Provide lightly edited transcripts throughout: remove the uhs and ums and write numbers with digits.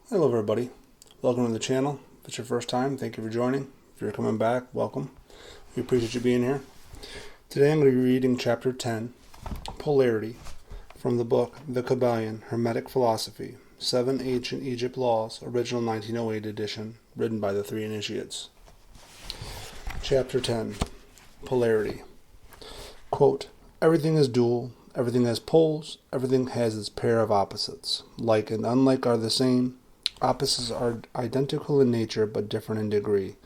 Hello everybody, welcome to the channel. If it's your first time, thank you for joining. If you're coming back, welcome. We appreciate you being here. Today I'm going to be reading Chapter 10, Polarity, from the book The Kybalion, Hermetic Philosophy, 7 Ancient Egypt Laws, original 1908 edition, written by the Three Initiates. Chapter 10, Polarity. Quote, "Everything is dual, everything has poles, everything has its pair of opposites. Like and unlike are the same. Opposites are identical in nature but different in degree.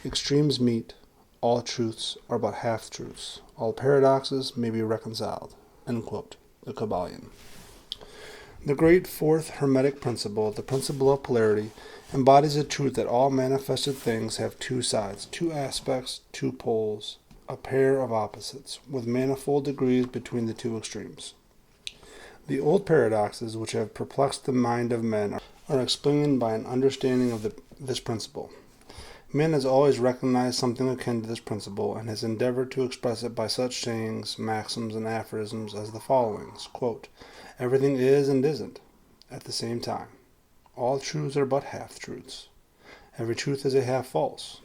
Extremes meet. All truths are but half-truths. All paradoxes may be reconciled." End quote. The Kybalion. The great fourth Hermetic principle, the principle of polarity, embodies the truth that all manifested things have two sides, two aspects, two poles, a pair of opposites, with manifold degrees between the two extremes. The old paradoxes which have perplexed the mind of men are explained by an understanding of this principle. Man has always recognized something akin to this principle and has endeavored to express it by such sayings, maxims, and aphorisms as the following. Quote, "Everything is and isn't at the same time. All truths are but half-truths. Every truth is a half-false.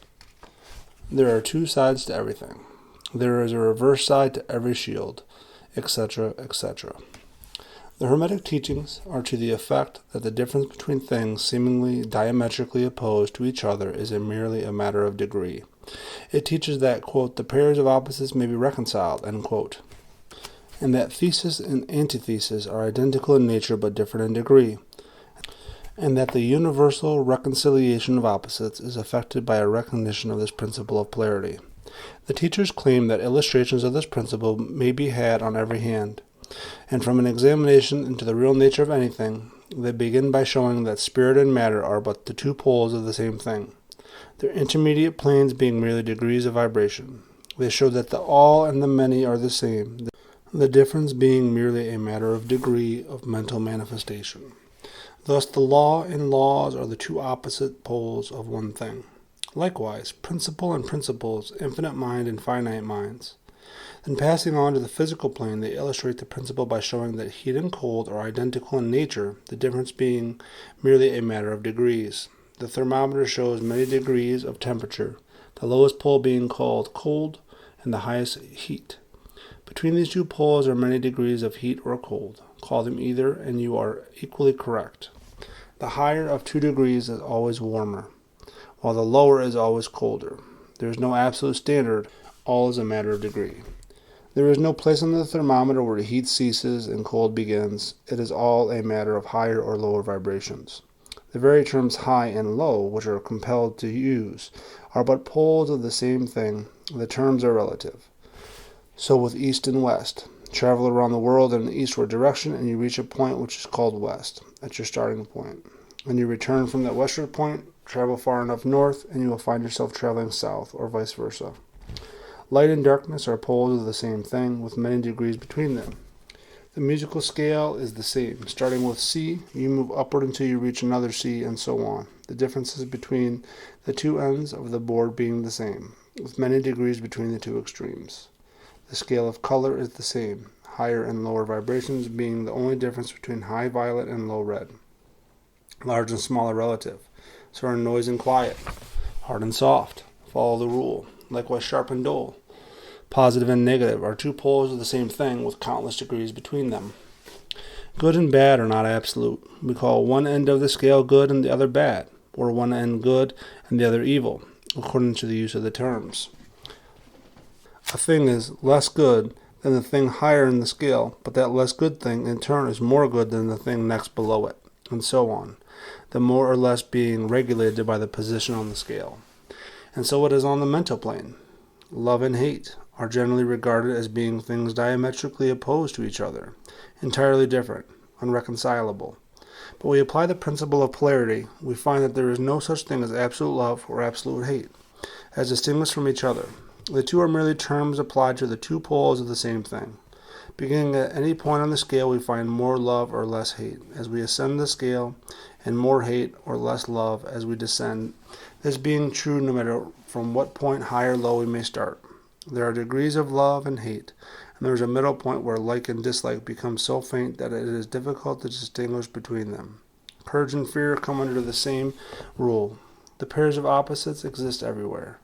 There are two sides to everything. There is a reverse side to every shield," etc., etc. The Hermetic teachings are to the effect that the difference between things seemingly diametrically opposed to each other is merely a matter of degree. It teaches that, quote, "the pairs of opposites may be reconciled," end quote, and that thesis and antithesis are identical in nature but different in degree, and that the universal reconciliation of opposites is effected by a recognition of this principle of polarity. The teachers claim that illustrations of this principle may be had on every hand, and from an examination into the real nature of anything, they begin by showing that spirit and matter are but the two poles of the same thing, their intermediate planes being merely degrees of vibration. They show that the all and the many are the same, the difference being merely a matter of degree of mental manifestation. Thus the law and laws are the two opposite poles of one thing. Likewise, principle and principles, infinite mind and finite minds. Then passing on to the physical plane, they illustrate the principle by showing that heat and cold are identical in nature, the difference being merely a matter of degrees. The thermometer shows many degrees of temperature, the lowest pole being called cold and the highest heat. Between these two poles are many degrees of heat or cold. Call them either, and you are equally correct. The higher of 2 degrees is always warmer, while the lower is always colder. There is no absolute standard. All is a matter of degree. There is no place on the thermometer where heat ceases and cold begins. It is all a matter of higher or lower vibrations. The very terms high and low, which are compelled to use, are but poles of the same thing. The terms are relative. So with east and west. Travel around the world in an eastward direction, and you reach a point which is called west, at your starting point. When you return from that westward point, travel far enough north, and you will find yourself traveling south, or vice versa. Light and darkness are poles of the same thing, with many degrees between them. The musical scale is the same. Starting with C, you move upward until you reach another C, and so on. The differences between the two ends of the board being the same, with many degrees between the two extremes. The scale of color is the same, higher and lower vibrations being the only difference between high violet and low red. Large and small are relative. So are noise and quiet, hard and soft. Follow the rule. Likewise, sharp and dull. Positive and negative are two poles of the same thing with countless degrees between them. Good and bad are not absolute. We call one end of the scale good and the other bad, or one end good and the other evil, according to the use of the terms. A thing is less good than the thing higher in the scale, but that less good thing in turn is more good than the thing next below it, and so on, the more or less being regulated by the position on the scale. And so it is on the mental plane. Love and hate are generally regarded as being things diametrically opposed to each other, entirely different, unreconcilable. But we apply the principle of polarity, we find that there is no such thing as absolute love or absolute hate, as distinguished from each other. The two are merely terms applied to the two poles of the same thing. Beginning at any point on the scale, we find more love or less hate as we ascend the scale, and more hate or less love as we descend, this being true no matter from what point high or low we may start. There are degrees of love and hate, and there is a middle point where like and dislike become so faint that it is difficult to distinguish between them. Courage and fear come under the same rule. The pairs of opposites exist everywhere.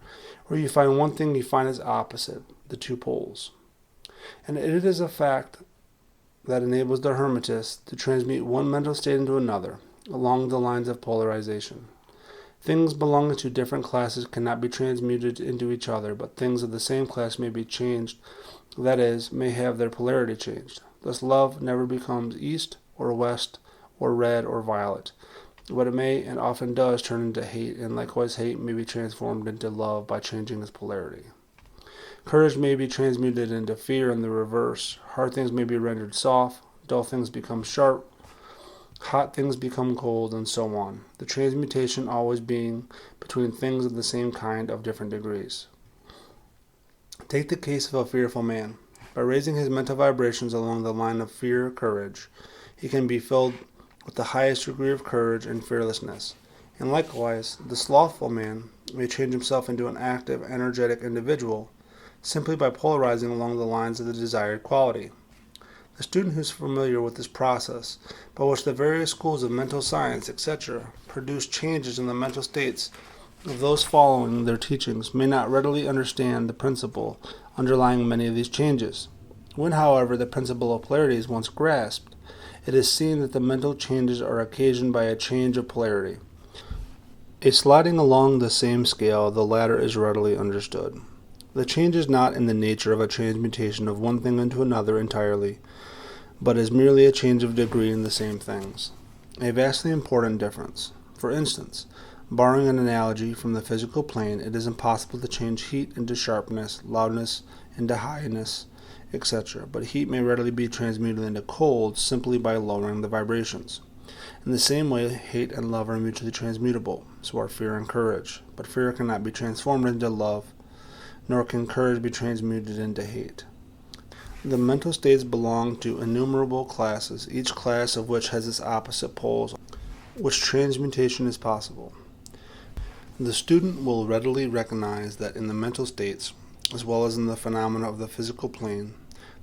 Where you find one thing, you find its opposite, the two poles. And it is a fact that enables the Hermetist to transmute one mental state into another, along the lines of polarization. Things belonging to different classes cannot be transmuted into each other, but things of the same class may be changed, that is, may have their polarity changed. Thus love never becomes east or west or red or violet, but it may and often does turn into hate, and likewise hate may be transformed into love by changing its polarity. Courage may be transmuted into fear in the reverse. Hard things may be rendered soft, dull things become sharp, hot things become cold, and so on. The transmutation always being between things of the same kind of different degrees. Take the case of a fearful man. By raising his mental vibrations along the line of fear-courage, he can be filled with the highest degree of courage and fearlessness. And likewise, the slothful man may change himself into an active, energetic individual simply by polarizing along the lines of the desired quality. The student who is familiar with this process, by which the various schools of mental science, etc., produce changes in the mental states of those following their teachings, may not readily understand the principle underlying many of these changes. When, however, the principle of polarity is once grasped, it is seen that the mental changes are occasioned by a change of polarity. A sliding along the same scale, the latter is readily understood. The change is not in the nature of a transmutation of one thing into another entirely, but is merely a change of degree in the same things. A vastly important difference. For instance, borrowing an analogy from the physical plane, it is impossible to change heat into sharpness, loudness into highness, etc., but heat may readily be transmuted into cold simply by lowering the vibrations. In the same way, hate and love are mutually transmutable, so are fear and courage, but fear cannot be transformed into love, nor can courage be transmuted into hate. The mental states belong to innumerable classes, each class of which has its opposite poles, which transmutation is possible. The student will readily recognize that in the mental states, as well as in the phenomena of the physical plane,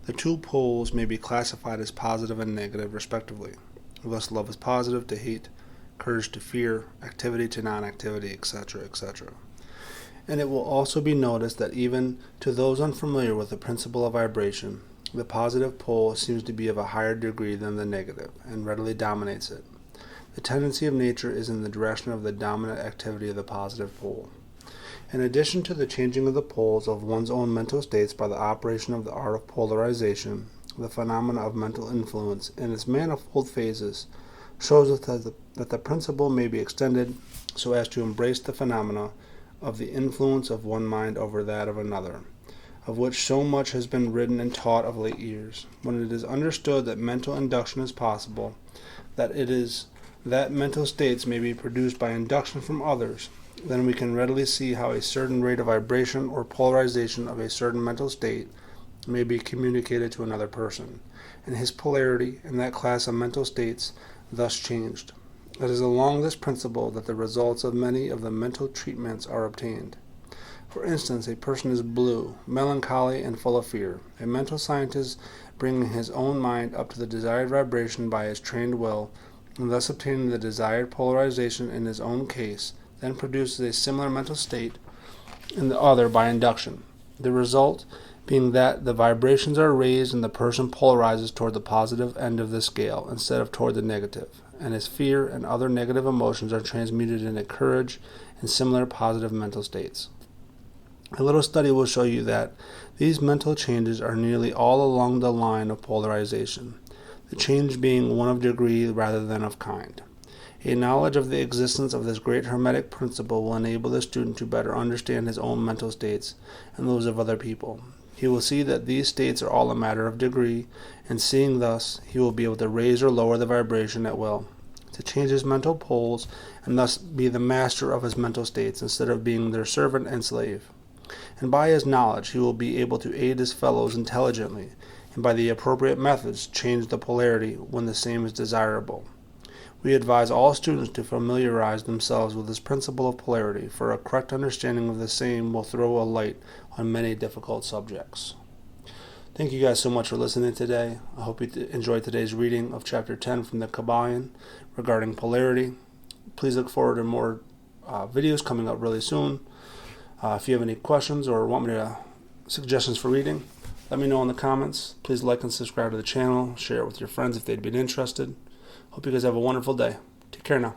the two poles may be classified as positive and negative, respectively. Thus, love is positive to hate, courage to fear, activity to non-activity, etc., etc. And it will also be noticed that even to those unfamiliar with the principle of vibration, the positive pole seems to be of a higher degree than the negative, and readily dominates it. The tendency of nature is in the direction of the dominant activity of the positive pole. In addition to the changing of the poles of one's own mental states by the operation of the art of polarization, the phenomena of mental influence in its manifold phases shows us that the principle may be extended so as to embrace the phenomena of the influence of one mind over that of another, of which so much has been written and taught of late years. When it is understood that mental induction is possible, that mental states may be produced by induction from others, then we can readily see how a certain rate of vibration or polarization of a certain mental state may be communicated to another person, and his polarity in that class of mental states thus changed. It is along this principle that the results of many of the mental treatments are obtained. For instance, a person is blue, melancholy, and full of fear. A mental scientist, bringing his own mind up to the desired vibration by his trained will, and thus obtaining the desired polarization in his own case, then produces a similar mental state in the other by induction. The result being that the vibrations are raised and the person polarizes toward the positive end of the scale instead of toward the negative, and his fear and other negative emotions are transmuted into courage and similar positive mental states. A little study will show you that these mental changes are nearly all along the line of polarization, the change being one of degree rather than of kind. A knowledge of the existence of this great Hermetic principle will enable the student to better understand his own mental states and those of other people. He will see that these states are all a matter of degree, and seeing thus, he will be able to raise or lower the vibration at will, to change his mental poles, and thus be the master of his mental states instead of being their servant and slave. And by his knowledge, he will be able to aid his fellows intelligently, and by the appropriate methods change the polarity when the same is desirable. We advise all students to familiarize themselves with this principle of polarity, for a correct understanding of the same will throw a light on many difficult subjects. Thank you guys so much for listening today. I hope you enjoyed today's reading of Chapter 10 from the Kybalion regarding polarity. Please look forward to more videos coming up really soon. If you have any questions or want me to suggestions for reading, let me know in the comments. Please like and subscribe to the channel. Share it with your friends if they'd been interested. Hope you guys have a wonderful day. Take care now.